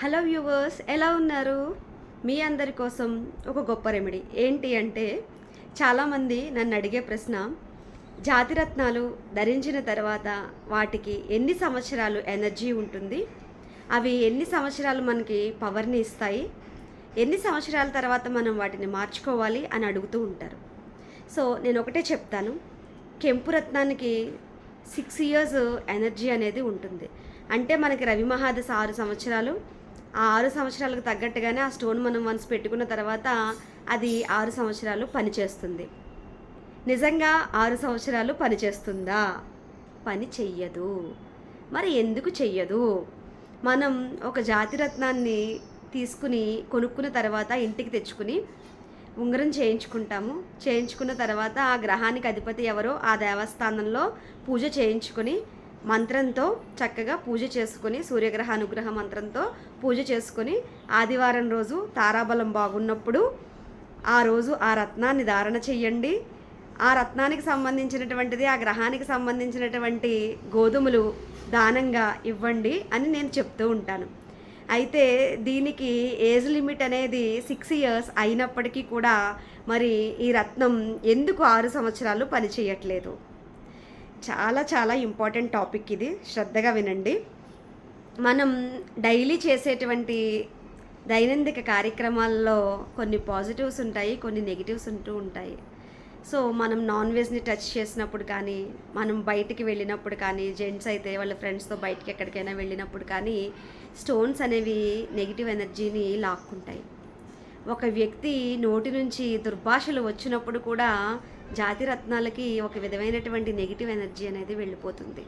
Hello viewers, ఎలా ఉన్నారు? మీ అందరి కోసం ఒక గొప్ప రెమెడీ ఏంటి అంటే, చాలామంది నన్ను అడిగే ప్రశ్న, జాతిరత్నాలు ధరించిన తర్వాత వాటికి ఎన్ని సంవత్సరాలు ఎనర్జీ ఉంటుంది, అవి ఎన్ని సంవత్సరాలు మనకి పవర్ని ఇస్తాయి, ఎన్ని సంవత్సరాల తర్వాత మనం వాటిని మార్చుకోవాలి అని అడుగుతూ ఉంటారు. సో నేను ఒకటే చెప్తాను, కెంపు రత్నానికి 6 ఇయర్స్ ఎనర్జీ అనేది ఉంటుంది. అంటే మనకి రవి మహాదశ 6 సంవత్సరాలు. ఆ 6 సంవత్సరాలకు తగ్గట్టుగానే ఆ స్టోన్ మనం వన్స్ పెట్టుకున్న తర్వాత అది 6 సంవత్సరాలు పనిచేస్తుంది. నిజంగా 6 సంవత్సరాలు పనిచేస్తుందా? పని చెయ్యదు. మరి ఎందుకు చెయ్యదు? మనం ఒక జాతిరత్నాన్ని తీసుకుని కొనుక్కున్న తర్వాత ఇంటికి తెచ్చుకుని ఉంగరం చేయించుకుంటాము. చేయించుకున్న తర్వాత ఆ గ్రహానికి అధిపతి ఎవరో ఆ దేవస్థానంలో పూజ చేయించుకొని మంత్రంతో చక్కగా పూజ చేసుకుని, సూర్యగ్రహ అనుగ్రహ మంత్రంతో పూజ చేసుకొని, ఆదివారం రోజు తారాబలం బాగున్నప్పుడు ఆ రోజు ఆ రత్నాన్ని ధారణ చెయ్యండి. ఆ రత్నానికి సంబంధించినటువంటిది, ఆ గ్రహానికి సంబంధించినటువంటి గోధుమలు దానంగా ఇవ్వండి అని నేను చెప్తూ ఉంటాను. అయితే దీనికి ఏజ్ లిమిట్ అనేది 6 ఇయర్స్ అయినప్పటికీ కూడా మరి ఈ రత్నం ఎందుకు 6 సంవత్సరాలు పనిచేయట్లేదు? చాలా చాలా ఇంపార్టెంట్ టాపిక్ ఇది, శ్రద్ధగా వినండి. మనం డైలీ చేసేటువంటి దైనందిక కార్యక్రమాల్లో కొన్ని పాజిటివ్స్ ఉంటాయి, కొన్ని నెగిటివ్స్ ఉంటూ ఉంటాయి. సో మనం నాన్ వెజ్ని టచ్ చేసినప్పుడు కానీ, మనం బయటికి వెళ్ళినప్పుడు కానీ, జెంట్స్ అయితే వాళ్ళ ఫ్రెండ్స్తో బయటికి ఎక్కడికైనా వెళ్ళినప్పుడు కానీ స్టోన్స్ అనేవి నెగిటివ్ ఎనర్జీని లాక్కుంటాయి. ఒక వ్యక్తి నోటి నుంచి దుర్భాషలు వచ్చినప్పుడు కూడా జాతిరత్నాలకి ఒక విధమైనటువంటి నెగిటివ్ ఎనర్జీ అనేది వెళ్ళిపోతుంది.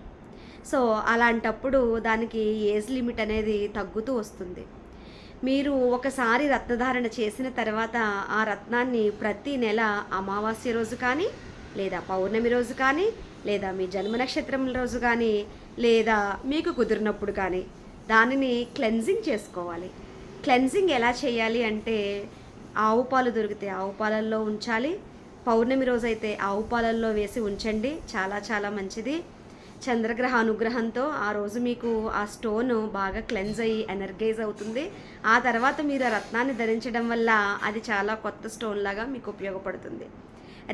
సో అలాంటప్పుడు దానికి ఏజ్ లిమిట్ అనేది తగ్గుతూ వస్తుంది. మీరు ఒకసారి రత్నధారణ చేసిన తర్వాత ఆ రత్నాన్ని ప్రతి నెల అమావాస్య రోజు కానీ, లేదా పౌర్ణమి రోజు కానీ, లేదా మీ జన్మ నక్షత్రం రోజు కానీ, లేదా మీకు కుదిరినప్పుడు కానీ దానిని క్లెన్జింగ్ చేసుకోవాలి. క్లెన్జింగ్ ఎలా చేయాలి అంటే, ఆవు పాలు దొరికితే ఆవు పాలల్లో ఉంచాలి. పౌర్ణమి రోజైతే ఆవు పాలల్లో వేసి ఉంచండి, చాలా చాలా మంచిది. చంద్రగ్రహ అనుగ్రహంతో ఆ రోజు మీకు ఆ స్టోన్ బాగా క్లెన్స్ అయ్యి ఎనర్గైజ్ అవుతుంది. ఆ తర్వాత మీరు ఆ రత్నాన్ని ధరించడం వల్ల అది చాలా కొత్త స్టోన్ లాగా మీకు ఉపయోగపడుతుంది.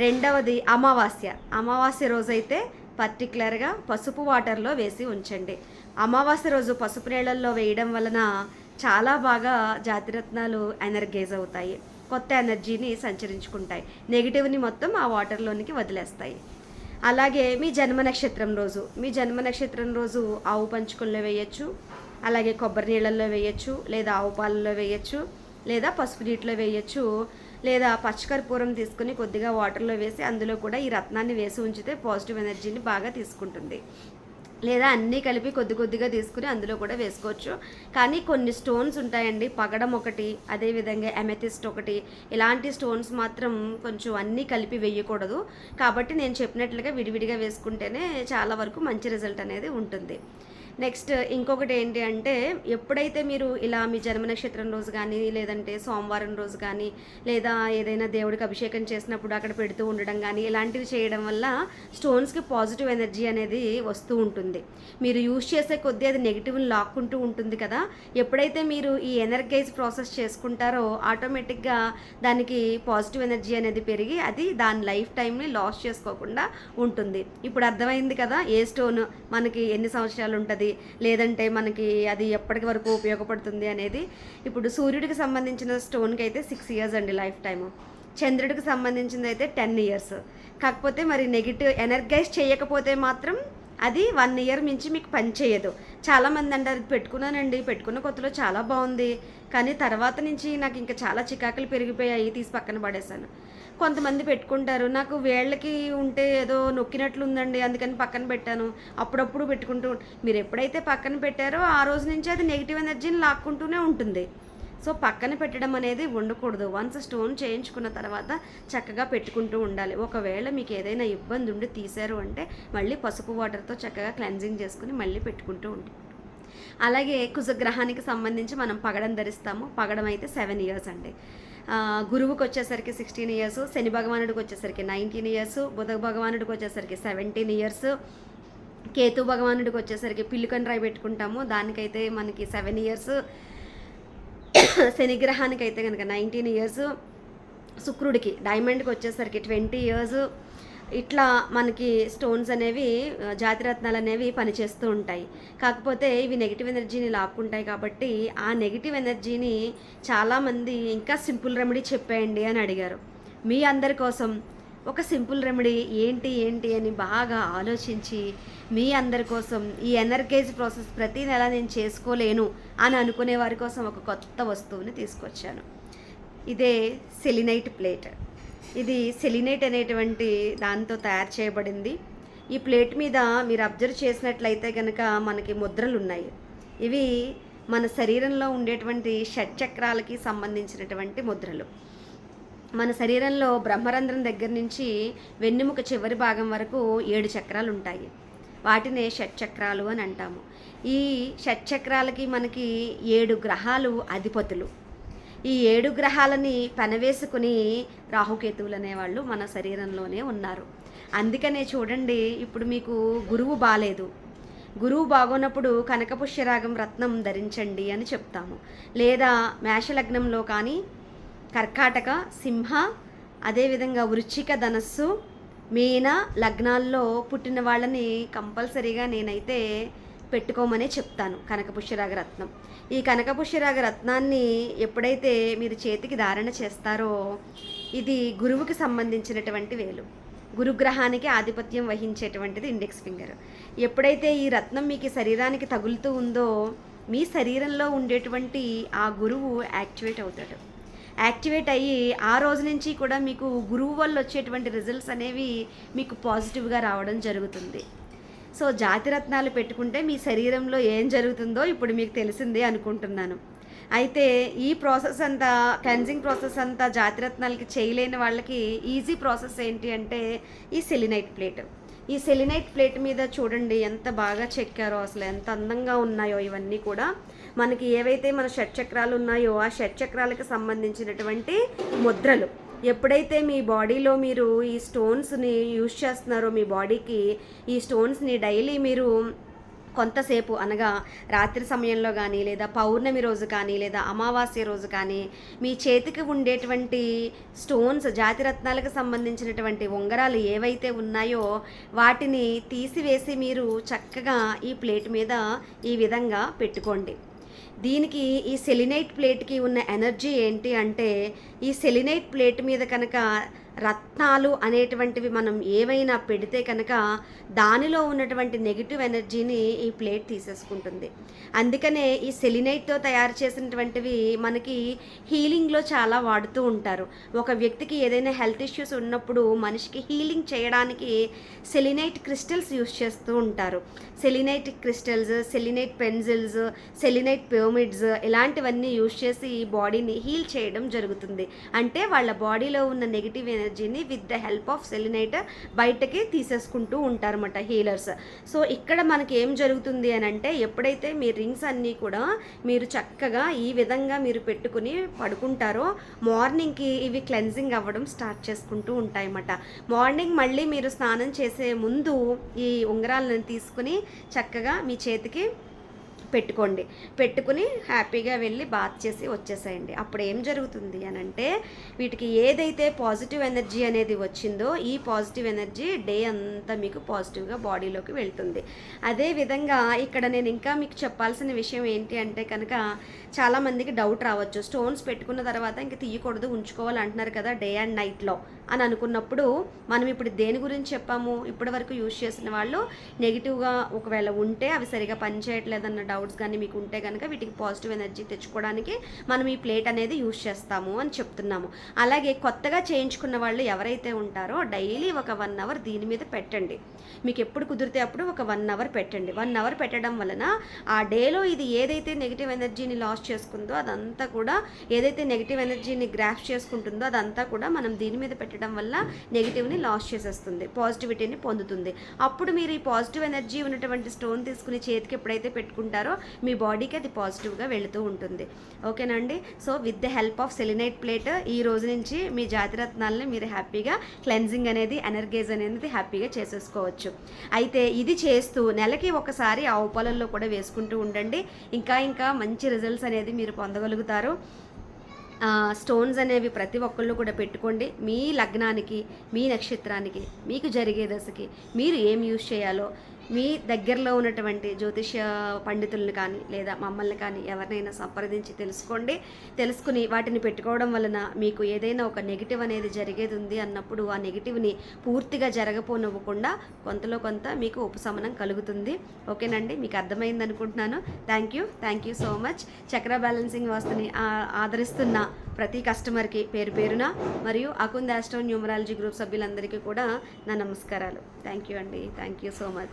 రెండవది అమావాస్య రోజైతే పర్టికులర్గా పసుపు వాటర్లో వేసి ఉంచండి. అమావాస్య రోజు పసుపు నీళ్ళల్లో వేయడం వలన చాలా బాగా జాతిరత్నాలు ఎనర్గైజ్ అవుతాయి, కొత్త ఎనర్జీని సంచరించుకుంటాయి, నెగిటివ్ని మొత్తం ఆ వాటర్లోనికి వదిలేస్తాయి. అలాగే మీ జన్మ నక్షత్రం రోజు ఆవు పంచుకుల్లో వేయచ్చు, అలాగే కొబ్బరి నీళ్ళల్లో వేయచ్చు, లేదా ఆవు పాలల్లో వేయచ్చు, లేదా పసుపు నీటిలో వేయచ్చు, లేదా పచ్చకర్పూరం తీసుకుని కొద్దిగా వాటర్లో వేసి అందులో కూడా ఈ రత్నాన్ని వేసి ఉంచితే పాజిటివ్ ఎనర్జీని బాగా తీసుకుంటుంది. లేదా అన్నీ కలిపి కొద్ది కొద్దిగా తీసుకుని అందులో కూడా వేసుకోవచ్చు. కానీ కొన్ని స్టోన్స్ ఉంటాయండి, పగడం ఒకటి, అదేవిధంగా ఎమెథిస్ట్ ఒకటి, ఇలాంటి స్టోన్స్ మాత్రం కొంచెం అన్నీ కలిపి వేయకూడదు. కాబట్టి నేను చెప్పినట్లుగా విడివిడిగా వేసుకుంటేనే చాలా వరకు మంచి రిజల్ట్ అనేది ఉంటుంది. నెక్స్ట్ ఇంకొకటి ఏంటి అంటే, ఎప్పుడైతే మీరు ఇలా మీ జన్మ నక్షత్రం రోజు కానీ, లేదంటే సోమవారం రోజు కానీ, లేదా ఏదైనా దేవుడికి అభిషేకం చేసినప్పుడు అక్కడ పెడుతూ ఉండడం కానీ, ఇలాంటివి చేయడం వల్ల స్టోన్స్కి పాజిటివ్ ఎనర్జీ అనేది వస్తూ ఉంటుంది. మీరు యూజ్ చేసే కొద్దీ అది నెగిటివ్ని లాక్కుంటూ ఉంటుంది కదా. ఎప్పుడైతే మీరు ఈ ఎనర్గైజ్ ప్రాసెస్ చేసుకుంటారో ఆటోమేటిక్గా దానికి పాజిటివ్ ఎనర్జీ అనేది పెరిగి అది దాని లైఫ్ టైంని లాస్ చేసుకోకుండా ఉంటుంది. ఇప్పుడు అర్థమైంది కదా ఏ స్టోన్ మనకి ఎన్ని సంవత్సరాలు ఉంటుంది, లేదంటే మనకి అది ఎప్పటికి వరకు ఉపయోగపడుతుంది అనేది. ఇప్పుడు సూర్యుడికి సంబంధించిన స్టోన్కి అయితే 6 ఇయర్స్ అండి లైఫ్ టైము. చంద్రుడికి సంబంధించింది అయితే 10 ఇయర్స్. కాకపోతే మరి నెగిటివ్ ఎనర్గైజ్ చేయకపోతే మాత్రం అది 1 ఇయర్ మించి మీకు పని చేయదు. చాలామంది అంటారు, పెట్టుకున్నానండి, పెట్టుకున్న కొత్తలో చాలా బాగుంది, కానీ తర్వాత నుంచి నాకు ఇంకా చాలా చికాకులు పెరిగిపోయాయి, తీసి పక్కన పడేశాను. కొంతమంది పెట్టుకుంటారు, నాకు వేళ్ళకి ఉంటే ఏదో నొక్కినట్లు ఉందండి అందుకని పక్కన పెట్టాను, అప్పుడప్పుడు పెట్టుకుంటూ. మీరు ఎప్పుడైతే పక్కన పెట్టారో ఆ రోజు నుంచి అది నెగిటివ్ ఎనర్జీని లాక్కుంటూనే ఉంటుంది. సో పక్కన పెట్టడం అనేది ఉండకూడదు. వన్స్ స్టోన్ చేయించుకున్న తర్వాత చక్కగా పెట్టుకుంటూ ఉండాలి. ఒకవేళ మీకు ఏదైనా ఇబ్బంది ఉండి తీశారు అంటే మళ్ళీ పసుపు వాటర్తో చక్కగా క్లెన్జింగ్ చేసుకుని మళ్ళీ పెట్టుకుంటూ ఉంటాం. అలాగే కుజగ్రహానికి సంబంధించి మనం పగడం ధరిస్తాము. పగడం అయితే 7 ఇయర్స్ అండి. గురువుకి వచ్చేసరికి 16 ఇయర్స్, శని భగవానుడికి వచ్చేసరికి 19 ఇయర్స్, బుధ భగవానుడికి వచ్చేసరికి 17 ఇయర్స్, కేతు భగవానుడికి వచ్చేసరికి పిల్లికని రాయి పెట్టుకుంటాము, దానికైతే మనకి 7 ఇయర్స్. శనిగ్రహానికి అయితే కనుక 19 ఇయర్స్, శుక్రుడికి డైమండ్కి వచ్చేసరికి 20 ఇయర్స్. ఇట్లా మనకి స్టోన్స్ అనేవి జాతిరత్నాలు అనేవి పనిచేస్తూ ఉంటాయి. కాకపోతే ఇవి నెగిటివ్ ఎనర్జీని లాక్కుంటాయి కాబట్టి ఆ నెగిటివ్ ఎనర్జీని చాలామంది ఇంకా సింపుల్ రెమెడీ చెప్పేయండి అని అడిగారు. మీ అందరి కోసం ఒక సింపుల్ రెమెడీ ఏంటి అని బాగా ఆలోచించి మీ అందరి కోసం ఈ ఎనర్గైజ్ ప్రాసెస్ ప్రతి నెల నేను చేసుకోలేను అని అనుకునే వారి కోసం ఒక కొత్త వస్తువుని తీసుకొచ్చాను. ఇదే సెలినైట్ ప్లేట్. ఇది సెలినైట్ అనేటువంటి దాంతో తయారు చేయబడింది. ఈ ప్లేట్ మీద మీరు అబ్జర్వ్ చేసినట్లయితే కనుక మనకి ముద్రలు ఉన్నాయి. ఇవి మన శరీరంలో ఉండేటువంటి షట్చక్రాలకి సంబంధించినటువంటి ముద్రలు. మన శరీరంలో బ్రహ్మరంధ్రం దగ్గర నుంచి వెన్నెముక చివరి భాగం వరకు 7 చక్రాలు ఉంటాయి. వాటినే షట్చక్రాలు అని అంటాము. ఈ షట్చక్రాలకి మనకి 7 గ్రహాలు అధిపతులు. ఈ 7 గ్రహాలని పెనవేసుకుని రాహుకేతువులు అనేవాళ్ళు మన శరీరంలోనే ఉన్నారు. అందుకనే చూడండి, ఇప్పుడు మీకు గురువు బాలేదు, గురువు బాగోనప్పుడు కనకపుష్యరాగం రత్నం ధరించండి అని చెప్తాము. లేదా మేషలగ్నంలో కానీ కర్కాటక, సింహ, అదేవిధంగా వృశ్చిక, ధనస్సు, మీన లగ్నాల్లో పుట్టిన వాళ్ళని కంపల్సరీగా నేనైతే పెట్టుకోమనే చెప్తాను కనకపుష్యరాగ రత్నం. ఈ కనకపుష్యరాగ రత్నాన్ని ఎప్పుడైతే మీరు చేతికి ధారణ చేస్తారో ఇది గురువుకి సంబంధించినటువంటి వేలు, గురుగ్రహానికి ఆధిపత్యం వహించేటువంటిది ఇండెక్స్ ఫింగర్. ఎప్పుడైతే ఈ రత్నం మీకు శరీరానికి తగులుతూ ఉందో మీ శరీరంలో ఉండేటువంటి ఆ గురువు యాక్టివేట్ అవుతాడు. యాక్టివేట్ అయ్యి ఆ రోజు నుంచి కూడా మీకు గురువు వల్ల వచ్చేటువంటి రిజల్ట్స్ అనేవి మీకు పాజిటివ్గా రావడం జరుగుతుంది. సో జాతిరత్నాలు పెట్టుకుంటే మీ శరీరంలో ఏం జరుగుతుందో ఇప్పుడు మీకు తెలిసిందే అనుకుంటున్నాను. అయితే ఈ ప్రాసెస్ అంతా, క్లెన్జింగ్ ప్రాసెస్ అంతా జాతిరత్నాలకి చేయలేని వాళ్ళకి ఈజీ ప్రాసెస్ ఏంటి అంటే ఈ సెలినైట్ ప్లేట్. ఈ సెలినైట్ ప్లేట్ మీద చూడండి ఎంత బాగా చెక్కారో, అసలు ఎంత అందంగా ఉన్నాయో. ఇవన్నీ కూడా మనకి ఏవైతే మన షట్చక్రాలు ఉన్నాయో ఆ షట్చక్రాలకు సంబంధించినటువంటి ముద్రలు. ఎప్పుడైతే మీ బాడీలో మీరు ఈ స్టోన్స్ని యూజ్ చేస్తున్నారో, మీ బాడీకి ఈ స్టోన్స్ని డైలీ మీరు కొంతసేపు అనగా రాత్రి సమయంలో కానీ, లేదా పౌర్ణమి రోజు కానీ, లేదా అమావాస్య రోజు కానీ మీ చేతికి ఉండేటువంటి స్టోన్స్, జాతిరత్నాలకు సంబంధించినటువంటి ఉంగరాలు ఏవైతే ఉన్నాయో వాటిని తీసివేసి మీరు చక్కగా ఈ ప్లేట్ మీద ఈ విధంగా పెట్టుకోండి. దీనికి ఈ సెలినైట్ ప్లేట్కి ఉన్న ఎనర్జీ ఏంటి అంటే, ఈ సెలినైట్ ప్లేట్ మీద కనుక రత్నాలు అనేటువంటివి మనం ఏవైనా పెడితే కనుక దానిలో ఉన్నటువంటి నెగిటివ్ ఎనర్జీని ఈ ప్లేట్ తీసేసుకుంటుంది. అందుకనే ఈ సెలినైట్తో తయారు చేసినటువంటివి మనకి హీలింగ్లో చాలా వాడుతూ ఉంటారు. ఒక వ్యక్తికి ఏదైనా హెల్త్ ఇష్యూస్ ఉన్నప్పుడు మనిషికి హీలింగ్ చేయడానికి సెలినైట్ క్రిస్టల్స్ యూస్ చేస్తూ ఉంటారు. సెలినైట్ క్రిస్టల్స్, సెలినైట్ పెన్సిల్స్, సెలినైట్ పిరమిడ్స్ ఇలాంటివన్నీ యూస్ చేసి బాడీని హీల్ చేయడం జరుగుతుంది. అంటే వాళ్ళ బాడీలో ఉన్న నెగిటివ్ ఎనర్జీని విత్ ద హెల్ప్ ఆఫ్ సెలినైట్ బయటకి తీసేసుకుంటూ ఉంటారన్నమాట హీలర్స్. సో ఇక్కడ మనకి ఏం జరుగుతుంది అని అంటే, ఎప్పుడైతే మీ రింగ్స్ అన్నీ కూడా మీరు చక్కగా ఈ విధంగా మీరు పెట్టుకుని పడుకుంటారో మార్నింగ్కి ఇవి క్లెన్జింగ్ అవ్వడం స్టార్ట్ చేసుకుంటూ ఉంటాయన్నమాట. మార్నింగ్ మళ్ళీ మీరు స్నానం చేసే ముందు ఈ ఉంగరాలను తీసుకుని చక్కగా మీ చేతికి పెట్టుకుని హ్యాపీగా వెళ్ళి బాత్ చేసి వచ్చేసేయండి. అప్పుడు ఏం జరుగుతుంది అని అంటే, వీటికి ఏదైతే పాజిటివ్ ఎనర్జీ అనేది వచ్చిందో ఈ పాజిటివ్ ఎనర్జీ డే అంతా మీకు పాజిటివ్గా బాడీలోకి వెళ్తుంది. అదేవిధంగా ఇక్కడ నేను ఇంకా మీకు చెప్పాల్సిన విషయం ఏంటి అంటే కనుక, చాలామందికి డౌట్ రావచ్చు, స్టోన్స్ పెట్టుకున్న తర్వాత ఇంక తీయకూడదు, ఉంచుకోవాలి అంటున్నారు కదా డే అండ్ నైట్లో అని అనుకున్నప్పుడు, మనం ఇప్పుడు దేని గురించి చెప్పాము? ఇప్పటి వరకు యూజ్ చేసిన వాళ్ళు నెగిటివ్గా ఒకవేళ ఉంటే, అవి సరిగా పనిచేయట్లేదన్న డౌట్స్ కానీ మీకు ఉంటే కనుక వీటికి పాజిటివ్ ఎనర్జీ తెచ్చుకోవడానికి మనం ఈ ప్లేట్ అనేది యూజ్ చేస్తాము అని చెప్తున్నాము. అలాగే కొత్తగా చేయించుకున్న వాళ్ళు ఎవరైతే ఉంటారో డైలీ ఒక 1 అవర్ దీని మీద పెట్టండి. మీకు ఎప్పుడు కుదిరితే అప్పుడు ఒక 1 అవర్ పెట్టండి. 1 అవర్ పెట్టడం వలన ఆ డేలో ఇది ఏదైతే నెగిటివ్ ఎనర్జీని లాస్ చేసుకుందో అదంతా కూడా, ఏదైతే నెగిటివ్ ఎనర్జీని గ్రాఫ్ చేసుకుంటుందో అదంతా కూడా మనం దీని మీద పెట్టడం వల్ల నెగిటివ్ని లాస్ చేసేస్తుంది, పాజిటివిటీని పొందుతుంది. అప్పుడు మీరు ఈ పాజిటివ్ ఎనర్జీ ఉన్నటువంటి స్టోన్ తీసుకుని చేతికి ఎప్పుడైతే పెట్టుకుంటారో చేస్తారో మీ బాడీకి అది పాజిటివ్గా వెళుతూ ఉంటుంది. ఓకేనండి. So with the help of selenite plate ఈ రోజు నుంచి మీ జాతిరత్నాలని మీరు హ్యాపీగా క్లెన్జింగ్ అనేది, ఎనర్గైజ్ అనేది హ్యాపీగా చేసేసుకోవచ్చు. అయితే ఇది చేస్తూ నెలకి ఒకసారి ఆవు పాలల్లో కూడా వేసుకుంటూ ఉండండి. ఇంకా మంచి రిజల్ట్స్ అనేది మీరు పొందగలుగుతారు. స్టోన్స్ అనేవి ప్రతి ఒక్కళ్ళు కూడా పెట్టుకోండి. మీ లగ్నానికి, మీ నక్షత్రానికి, మీకు జరిగే దశకి మీరు ఏం యూజ్ చేయాలో మీ దగ్గరలో ఉన్నటువంటి జ్యోతిష్య పండితులను కానీ లేదా మమ్మల్ని కానీ ఎవరినైనా సంప్రదించి తెలుసుకుని వాటిని పెట్టుకోవడం వలన మీకు ఏదైనా ఒక నెగిటివ్ అనేది జరిగేది ఉంది అన్నప్పుడు ఆ నెగిటివ్ని పూర్తిగా జరగపోనివ్వకుండా కొంతలో కొంత మీకు ఉపశమనం కలుగుతుంది. ఓకేనండి, మీకు అర్థమైంది అనుకుంటున్నాను. Thank you so much. చక్ర బ్యాలెన్సింగ్ వాస్తుని ఆదరిస్తున్న ప్రతి కస్టమర్కి పేరు పేరున మరియు అకుంద్ ఆస్ట్రో న్యూమరాలజీ గ్రూప్ సభ్యులందరికీ కూడా నా నమస్కారాలు. థ్యాంక్ యూ అండి. Thank you so much.